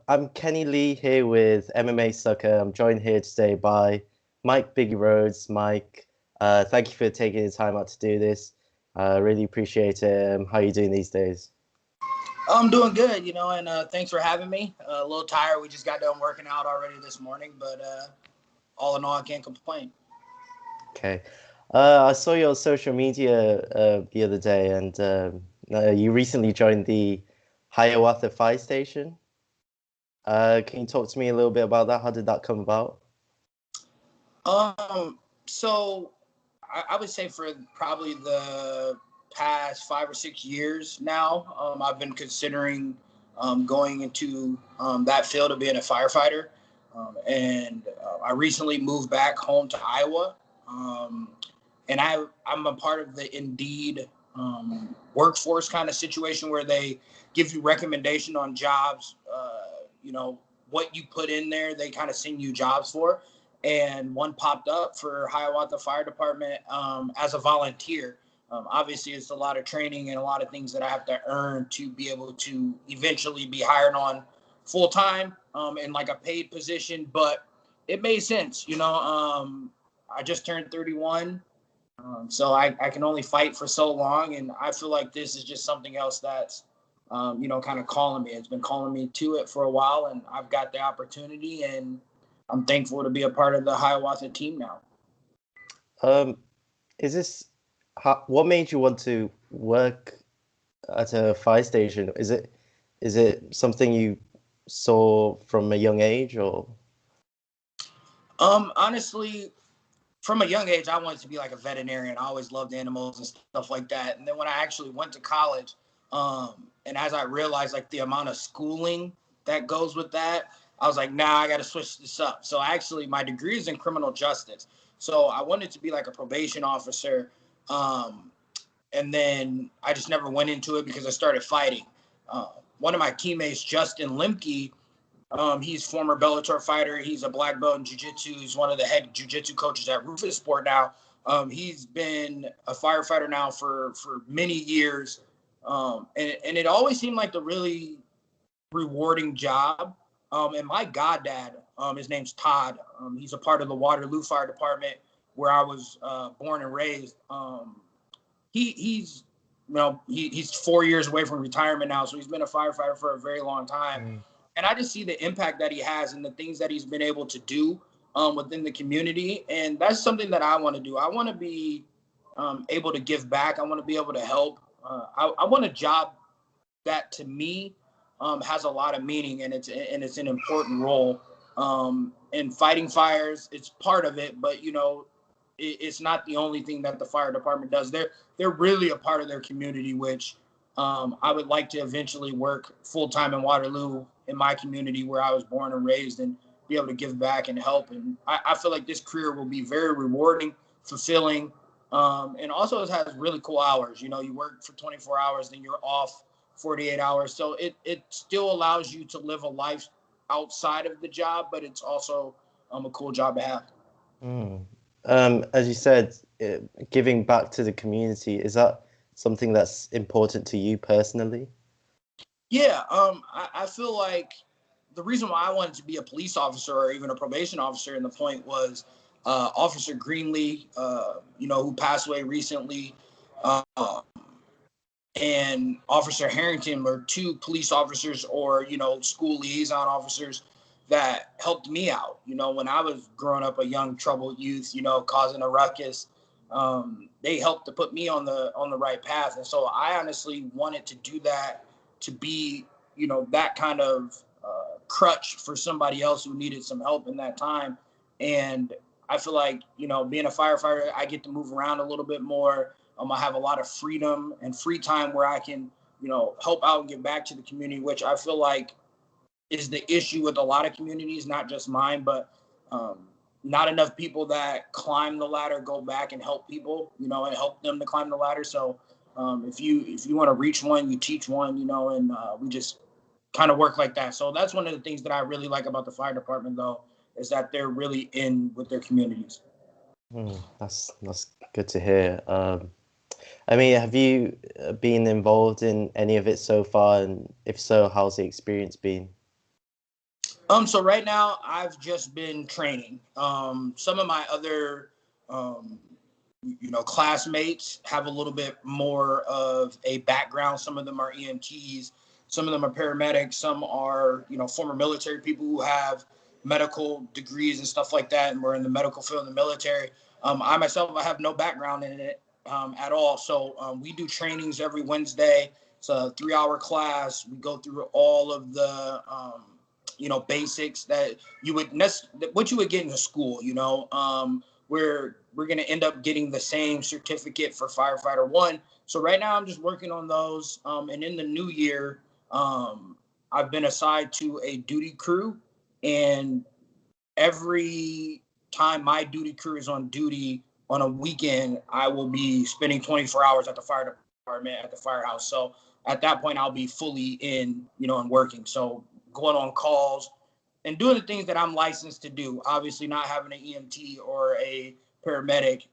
I'm Kenny Lee here with MMA Sucka. I'm joined here today by Mike Biggie Rhodes. Mike, thank you for taking the time out to do this. Really appreciate it. How are you doing these days? I'm doing good, and thanks for having me. A little tired. We just got done working out already this morning, but all in all, I can't complain. Okay. I saw your social media the other day, and you recently joined the Hiawatha Fire Station. Can you talk to me a little bit about that? How did that come about? So I would say for probably the past 5 or 6 years now, I've been considering going into that field of being a firefighter. And I recently moved back home to Iowa. And I'm a part of the Indeed workforce kind of situation where they give you recommendation on jobs, what you put in there, they kind of send you jobs for. And one popped up for Hiawatha Fire Department as a volunteer. Obviously, it's a lot of training and a lot of things that I have to earn to be able to eventually be hired on full time in like a paid position. But it made sense, I just turned 31. So I can only fight for so long. And I feel like this is just something else that's, kind of calling me. It's been calling me to it for a while, and I've got the opportunity, and I'm thankful to be a part of the Hiawatha team now. Is this what made you want to work at a fire station? Is it something you saw from a young age, or? Honestly, from a young age, I wanted to be like a veterinarian. I always loved animals and stuff like that. And then when I actually went to college, and as I realized like the amount of schooling that goes with that, I was like, nah, I got to switch this up. So actually, my degree is in criminal justice. So I wanted to be like a probation officer. And then I just never went into it because I started fighting. One of my teammates, Justin Limke, he's former Bellator fighter. He's a black belt in jiu-jitsu. He's one of the head jiu-jitsu coaches at Rufus Sport now. He's been a firefighter now for many years. And it always seemed like the really rewarding job. And my goddad, his name's Todd. He's a part of the Waterloo Fire Department where I was born and raised. He's 4 years away from retirement now, so he's been a firefighter for a very long time. And I just see the impact that he has and the things that he's been able to do within the community. And that's something that I want to do. I want to be able to give back. I want to be able to help. I want a job that to me has a lot of meaning, and it's an important role. And fighting fires, it's part of it, but it's not the only thing that the fire department does. They're really a part of their community, which I would like to eventually work full-time in Waterloo in my community where I was born and raised and be able to give back and help. And I feel like this career will be very rewarding, fulfilling, and also it has really cool hours. You work for 24 hours, then you're off 48 hours. So it still allows you to live a life outside of the job, but it's also a cool job to have. As you said, giving back to the community, is that something that's important to you personally? Yeah, I feel like the reason why I wanted to be a police officer or even a probation officer, and the point was Officer Greenlee, who passed away recently, and Officer Harrington were two police officers or, school liaison officers that helped me out, when I was growing up a young troubled youth, causing a ruckus. They helped to put me on the right path. And so I honestly wanted to do that, to be, that kind of crutch for somebody else who needed some help in that time. And I feel like, being a firefighter, I get to move around a little bit more. I have a lot of freedom and free time where I can, help out and give back to the community, which I feel like is the issue with a lot of communities, not just mine, but not enough people that climb the ladder go back and help people, and help them to climb the ladder. So if you want to reach one, you teach one, and we just kind of work like that. So that's one of the things that I really like about the fire department, though, is that they're really in with their communities. That's good to hear. I mean, have you been involved in any of it so far? And if so, how's the experience been? So right now I've just been training. Some of my other, um, classmates have a little bit more of a background. Some of them are EMTs, some of them are paramedics, some are, former military people who have medical degrees and stuff like that, and we're in the medical field in the military. I myself, I have no background in it at all. So we do trainings every Wednesday. It's a 3-hour class. We go through all of the, basics that what you would get in a school, we're going to end up getting the same certificate for firefighter one. So right now I'm just working on those. And in the new year, I've been assigned to a duty crew, and every time my duty crew is on duty on a weekend, I will be spending 24 hours at the fire department at the firehouse. So at that point, I'll be fully in, and working. So going on calls and doing the things that I'm licensed to do. Obviously, not having an EMT or a paramedic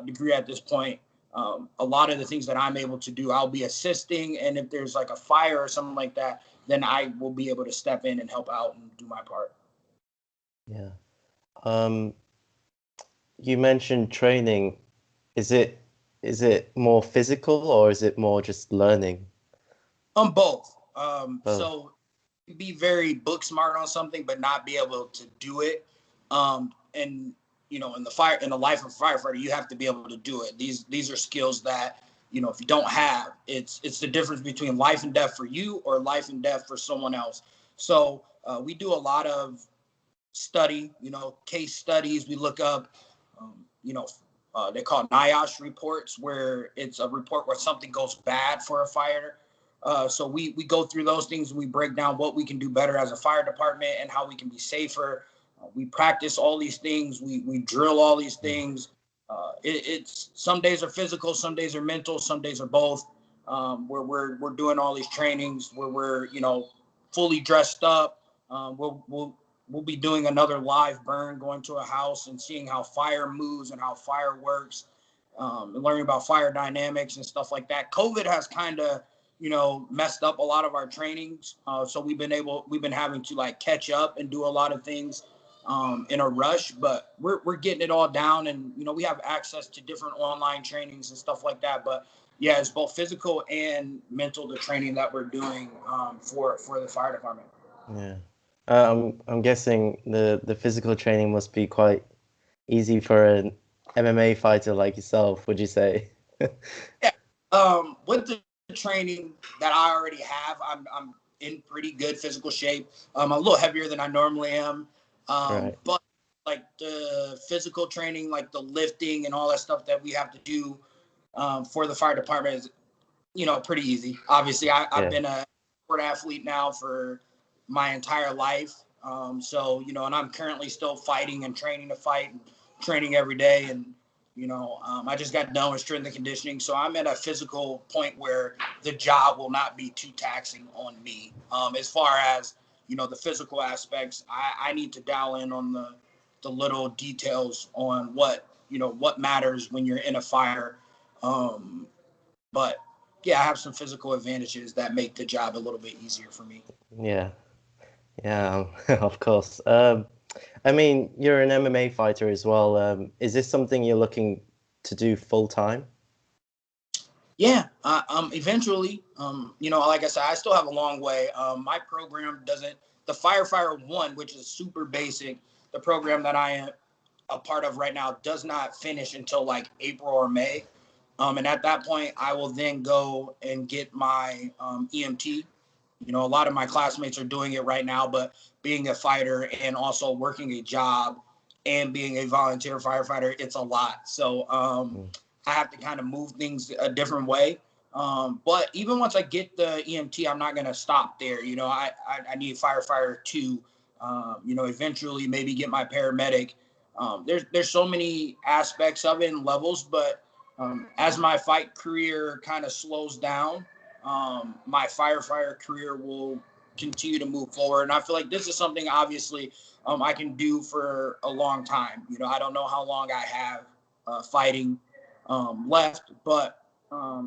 degree at this point. A lot of the things that I'm able to do, I'll be assisting. And if there's like a fire or something like that, then I will be able to step in and help out and do my part. Yeah. You mentioned training. Is it more physical or is it more just learning? Both. Both. So be very book smart on something, but not be able to do it. And in the life of a firefighter, you have to be able to do it. These are skills that, if you don't have, it's the difference between life and death for you or life and death for someone else. So we do a lot of study, case studies. We look up, they call NIOSH reports, where it's a report where something goes bad for a fire. So we go through those things, and we break down what we can do better as a fire department and how we can be safer. We practice all these things. We drill all these things. It's some days are physical, some days are mental, some days are both. Where we're doing all these trainings where we're fully dressed up. We'll be doing another live burn, going to a house and seeing how fire moves and how fire works, and learning about fire dynamics and stuff like that. COVID has kind of, messed up a lot of our trainings. So we've been having to catch up and do a lot of things in a rush, but we're getting it all down, and, we have access to different online trainings and stuff like that. But yeah, it's both physical and mental, the training that we're doing for the fire department. Yeah. I'm guessing the physical training must be quite easy for an MMA fighter like yourself, would you say? Yeah. With the training that I already have, I'm in pretty good physical shape. I'm a little heavier than I normally am. Right. But like the physical training, like the lifting and all that stuff that we have to do for the fire department is, pretty easy. Obviously, I've been a sport athlete now for my entire life. So, and I'm currently still fighting and training to fight and training every day. And, I just got done with strength and conditioning. So I'm at a physical point where the job will not be too taxing on me. As far as, the physical aspects, I need to dial in on the little details on what matters when you're in a fire. But yeah, I have some physical advantages that make the job a little bit easier for me. Yeah. Yeah, of course. I mean, you're an MMA fighter as well. Is this something you're looking to do full time? Yeah, eventually, like I said, I still have a long way. My program doesn't, the firefighter one, which is super basic, the program that I am a part of right now does not finish until like April or May. And at that point, I will then go and get my EMT. A lot of my classmates are doing it right now, but being a fighter and also working a job and being a volunteer firefighter, it's a lot. So I have to kind of move things a different way. But even once I get the EMT, I'm not going to stop there. I need firefighter two, eventually maybe get my paramedic. There's so many aspects of it and levels, but as my fight career kind of slows down, my firefighter career will continue to move forward. And I feel like this is something obviously I can do for a long time. I don't know how long I have fighting left, but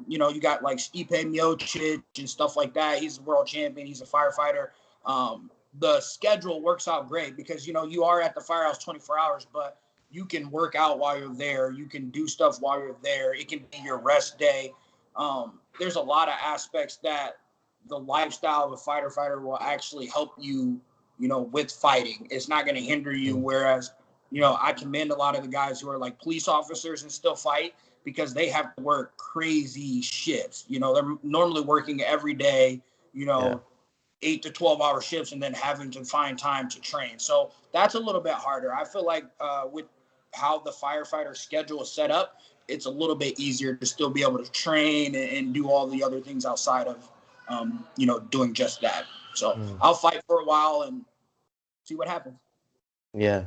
you got like Stipe Miocic and stuff like that. He's a world champion. He's a firefighter. the schedule works out great because, you know, you are at the firehouse 24 hours, but you can work out while you're there. You can do stuff while you're there. It can be your rest day. There's a lot of aspects that the lifestyle of a fighter will actually help you, you know, with fighting. It's not going to hinder you. Whereas, you know, I commend a lot of the guys who are like police officers and still fight because they have to work crazy shifts. You know, they're normally working every day, you know, 8 to 12 hour shifts and then having to find time to train. So that's a little bit harder. I feel like with how the firefighter schedule is set up, it's a little bit easier to still be able to train and do all the other things outside of, you know, doing just that. So I'll fight for a while and see what happens. Yeah.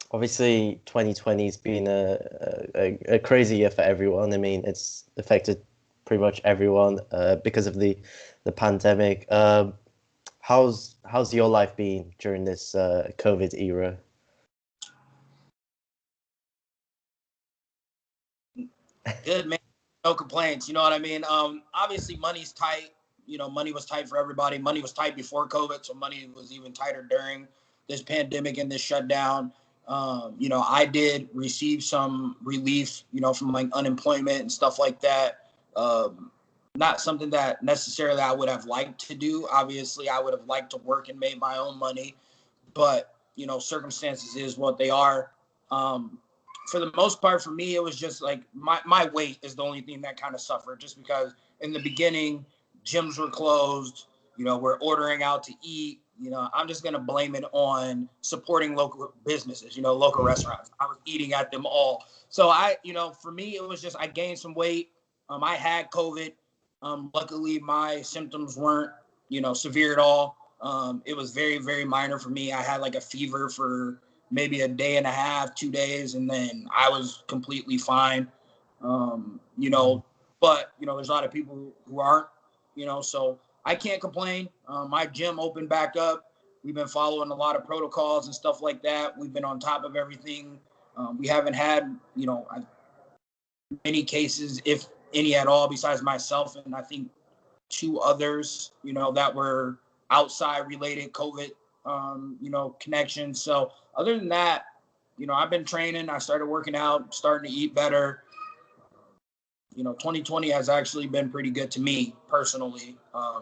Obviously 2020's been a crazy year for everyone. I mean, it's affected pretty much everyone because of the pandemic. How's your life been during this COVID era? Good, man. No complaints. You know what I mean? Obviously money's tight. You know, money was tight for everybody. Money was tight before COVID, so money was even tighter during this pandemic and this shutdown. You know, I did receive some relief, you know, from like unemployment and stuff like that. Not something that necessarily I would have liked to do. Obviously, I would have liked to work and made my own money, but you know, circumstances is what they are. For the most part, for me, it was just like my weight is the only thing that kind of suffered, just because in the beginning, gyms were closed. You know, we're ordering out to eat. You know, I'm just gonna blame it on supporting local businesses. You know, local restaurants. I was eating at them all. So you know, for me, it was just I gained some weight. I had COVID. Luckily, my symptoms weren't, you know, severe at all. It was very, very minor for me. I had like a fever for maybe a day and a half, 2 days, and then I was completely fine. You know, but you know, there's a lot of people who aren't, you know, so I can't complain. My gym opened back up. We've been following a lot of protocols and stuff like that. We've been on top of everything. We haven't had, you know, many cases, if any at all, besides myself and I think 2 others, you know, that were outside related COVID, you know, connections. So other than that, you know, I've been training. I started working out, starting to eat better. You know, 2020 has actually been pretty good to me personally.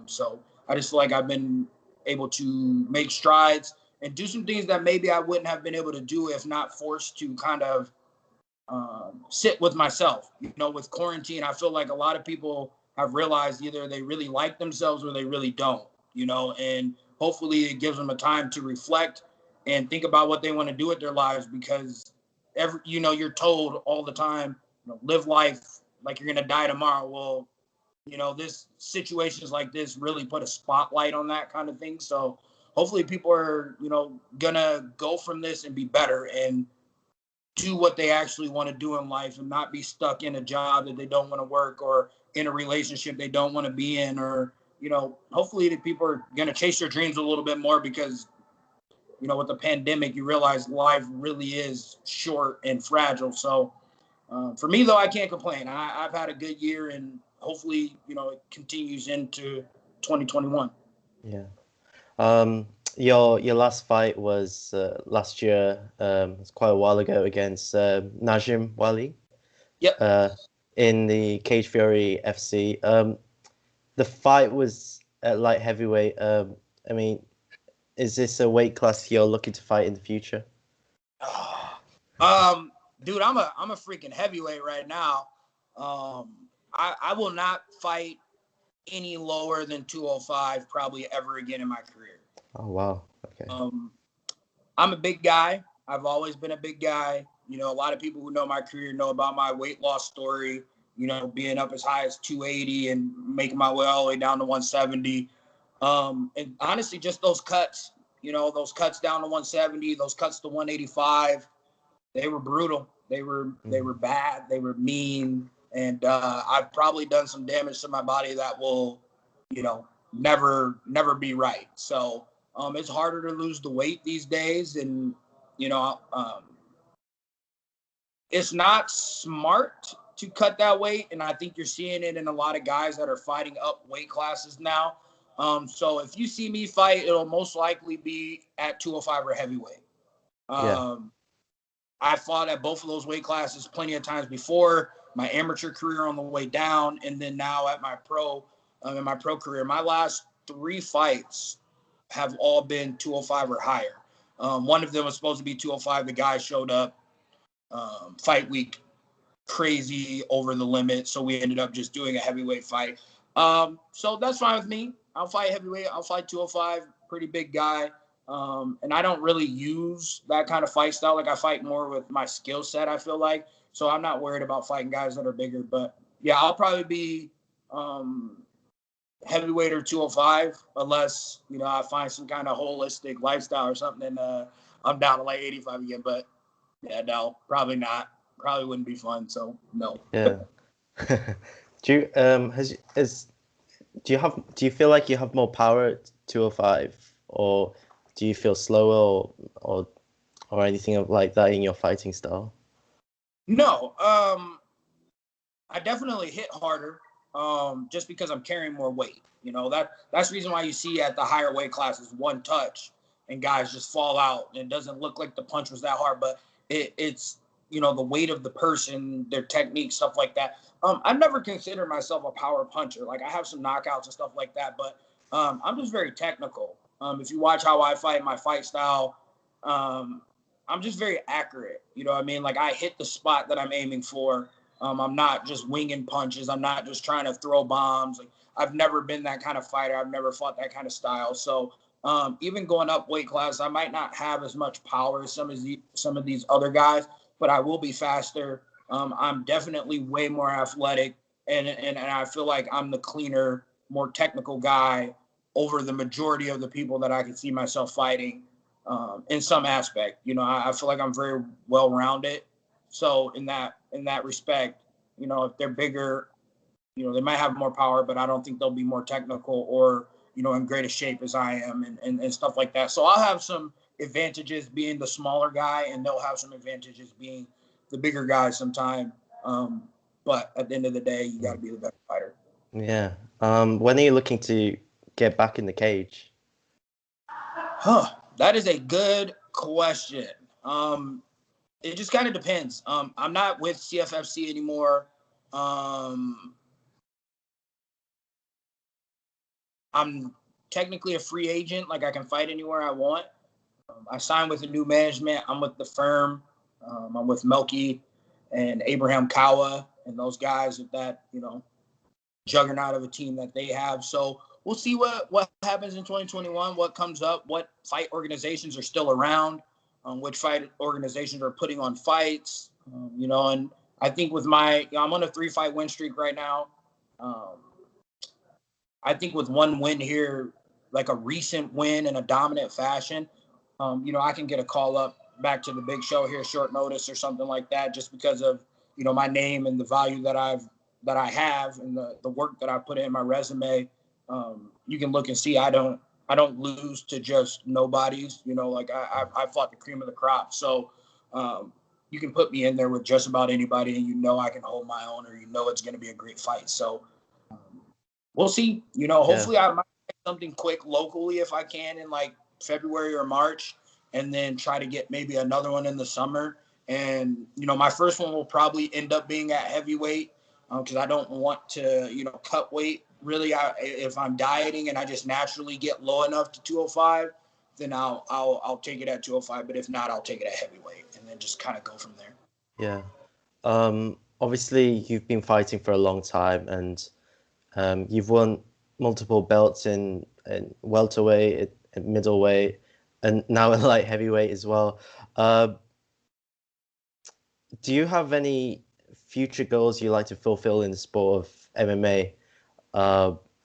So I just feel like I've been able to make strides and do some things that maybe I wouldn't have been able to do if not forced to kind of sit with myself. You know, with quarantine, I feel like a lot of people have realized either they really like themselves or they really don't, you know, and hopefully it gives them a time to reflect and think about what they want to do with their lives, because you know, you're told all the time, you know, live life like you're going to die tomorrow. Well, you know, this situations like this really put a spotlight on that kind of thing. So hopefully people are, you know, gonna go from this and be better and do what they actually want to do in life and not be stuck in a job that they don't want to work, or in a relationship they don't want to be in, or, you know, hopefully the people are going to chase their dreams a little bit more, because, you know, with the pandemic, you realize life really is short and fragile. So for me, though, I can't complain. I've had a good year, and hopefully, you know, it continues into 2021. Yeah. Your last fight was last year. It's quite a while ago against Najim Wali. Yep. In the Cage Fury FC. The fight was at light heavyweight. I mean, is this a weight class you're looking to fight in the future? Dude, I'm a freaking heavyweight right now. I will not fight any lower than 205 probably ever again in my career. Oh wow. Okay. I'm a big guy. I've always been a big guy. You know, a lot of people who know my career know about my weight loss story, you know, being up as high as 280 and making my way all the way down to 170. And honestly, just those cuts, you know, those cuts down to 170, those cuts to 185, they were brutal. They were bad. They were mean. And I've probably done some damage to my body that will, you know, never be right. So it's harder to lose the weight these days. And, you know, it's not smart to cut that weight. And I think you're seeing it in a lot of guys that are fighting up weight classes now. So if you see me fight, it'll most likely be at 205 or heavyweight. Yeah. I fought at both of those weight classes plenty of times before my amateur career on the way down, and then now at my in my pro career. My last 3 fights have all been 205 or higher. One of them was supposed to be 205. The guy showed up fight week crazy over the limit, so we ended up just doing a heavyweight fight. So that's fine with me. I'll fight heavyweight. I'll fight 205. Pretty big guy. And I don't really use that kind of fight style. Like I fight more with my skill set, I feel like. So I'm not worried about fighting guys that are bigger. But yeah, I'll probably be heavyweight or 205 unless, I find some kind of holistic lifestyle or something. And I'm down to like 85 again. But yeah, no, probably not. Probably wouldn't be fun. So no. Yeah. Do you do you feel like you have more power at 205, or do you feel slower or anything like that in your fighting style? No, I definitely hit harder, just because I'm carrying more weight. That's the reason why you see at the higher weight classes one touch and guys just fall out. And it doesn't look like the punch was that hard, but it's the weight of the person, their technique, stuff like that. I've never considered myself a power puncher. Like I have some knockouts and stuff like that, but I'm just very technical. If you watch how I fight, my fight style, I'm just very accurate. You know what I mean? Like I hit the spot that I'm aiming for. I'm not just winging punches. I'm not just trying to throw bombs. Like I've never been that kind of fighter. I've never fought that kind of style. So even going up weight class, I might not have as much power as some of these other guys, but I will be faster. I'm definitely way more athletic, and I feel like I'm the cleaner, more technical guy over the majority of the people that I could see myself fighting in some aspect. I feel like I'm very well rounded. So in that respect, if they're bigger, they might have more power, but I don't think they'll be more technical or in greater shape as I am and stuff like that. So I'll have some advantages being the smaller guy, and they'll have some advantages being the bigger guy sometime. But at the end of the day, you got to be the better fighter. Yeah. When are you looking to get back in the cage? That is a good question. It just kind of depends. I'm not with CFFC anymore. I'm technically a free agent. Like I can fight anywhere I want. I signed with a new management. I'm with the firm. I'm with Melky and Abraham Kawa and those guys with that, juggernaut of a team that they have. So we'll see what happens in 2021, what comes up, what fight organizations are still around, which fight organizations are putting on fights, and I think with I'm on a 3-fight win streak right now. I think with one win here, like a recent win in a dominant fashion, I can get a call up back to the big show here, short notice or something like that, just because of, my name and the value that I have and the work that I put in my resume. You can look and see I don't lose to just nobodies. Like I fought the cream of the crop. So you can put me in there with just about anybody, and I can hold my own, or it's going to be a great fight. So we'll see. Hopefully I might get something quick locally if I can in like February or March, and then try to get maybe another one in the summer. And my first one will probably end up being at heavyweight, because I don't want to cut weight. Really, if I'm dieting and I just naturally get low enough to 205, then I'll take it at 205. But if not, I'll take it at heavyweight, and then just kind of go from there. Yeah. Obviously, you've been fighting for a long time, and you've won multiple belts in welterweight, in middleweight, and now in light heavyweight as well. Do you have any future goals you like to fulfill in the sport of MMA?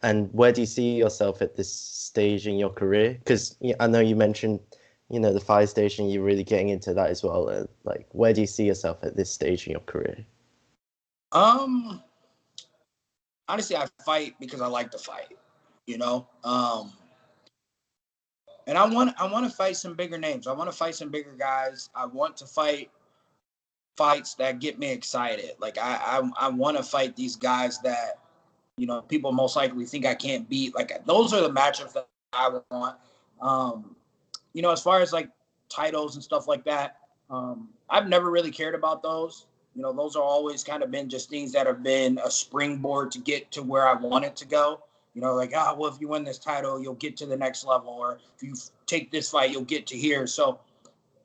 And where do you see yourself at this stage in your career? Because I know you mentioned, the fire station, you're really getting into that as well. Like, where do you see yourself at this stage in your career? Honestly, I fight because I like to fight, and I want to fight some bigger names. I want to fight some bigger guys. I want to fight fights that get me excited. Like I want to fight these guys that people most likely think I can't beat. Like, those are the matchups that I want. As far as like titles and stuff like that, I've never really cared about those. Those are always kind of been just things that have been a springboard to get to where I want it to go. Like, well, if you win this title, you'll get to the next level, or if you take this fight, you'll get to here. So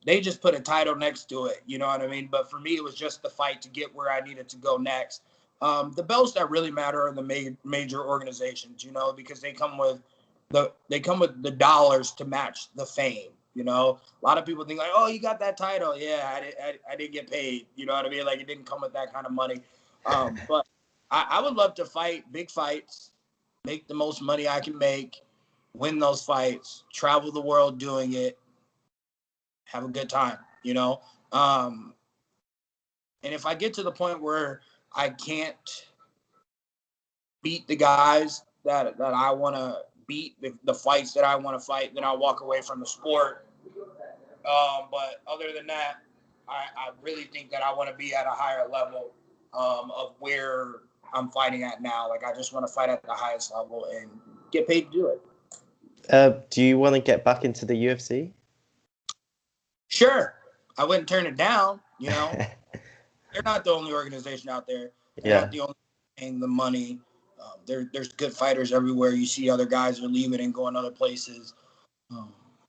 they just put a title next to it. You know what I mean? But for me, it was just the fight to get where I needed to go next. The belts that really matter are the major organizations, because they come with the dollars to match the fame. A lot of people think like, oh, you got that title. Yeah, I didn't get paid. You know what I mean? Like, it didn't come with that kind of money. But I would love to fight big fights, make the most money I can make, win those fights, travel the world doing it, have a good time, and if I get to the point where I can't beat the guys that I want to beat, the fights that I want to fight, then I'll walk away from the sport. But other than that, I really think that I want to be at a higher level of where I'm fighting at now. Like, I just want to fight at the highest level and get paid to do it. Do you want to get back into the UFC? Sure. I wouldn't turn it down, They're not the only organization out there. They're not the only paying the money. There's good fighters everywhere. You see other guys are leaving and going other places.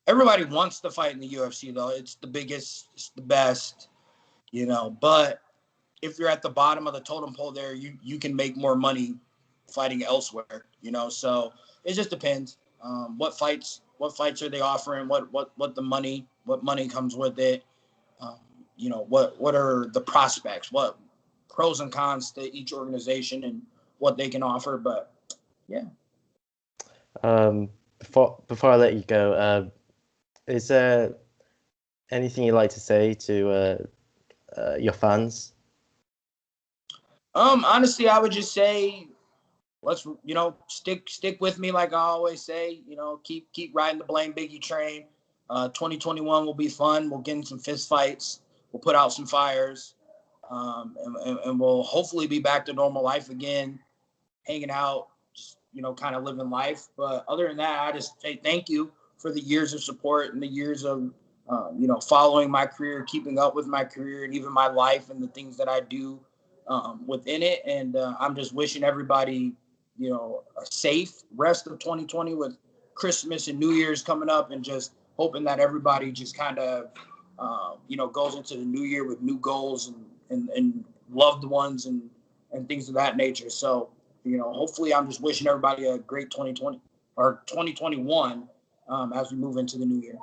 Everybody wants to fight in the UFC, though. It's the biggest, it's the best, But if you're at the bottom of the totem pole there, you can make more money fighting elsewhere, So it just depends. What fights are they offering? What money comes with it? What are the prospects? What pros and cons to each organization and what they can offer? But yeah. Before I let you go, is there anything you'd like to say to your fans? Honestly, I would just say, let's stick with me, like I always say. Keep riding the Blame Biggie train. 2021 will be fun. We'll get in some fist fights. We'll put out some fires, and we'll hopefully be back to normal life again, hanging out, just, kind of living life. But other than that, I just say thank you for the years of support and the years of, following my career, keeping up with my career, and even my life and the things that I do within it. And I'm just wishing everybody, a safe rest of 2020 with Christmas and New Year's coming up, and just hoping that everybody just kind of, goes into the new year with new goals and loved ones and things of that nature. So, hopefully I'm just wishing everybody a great 2020 or 2021 as we move into the new year.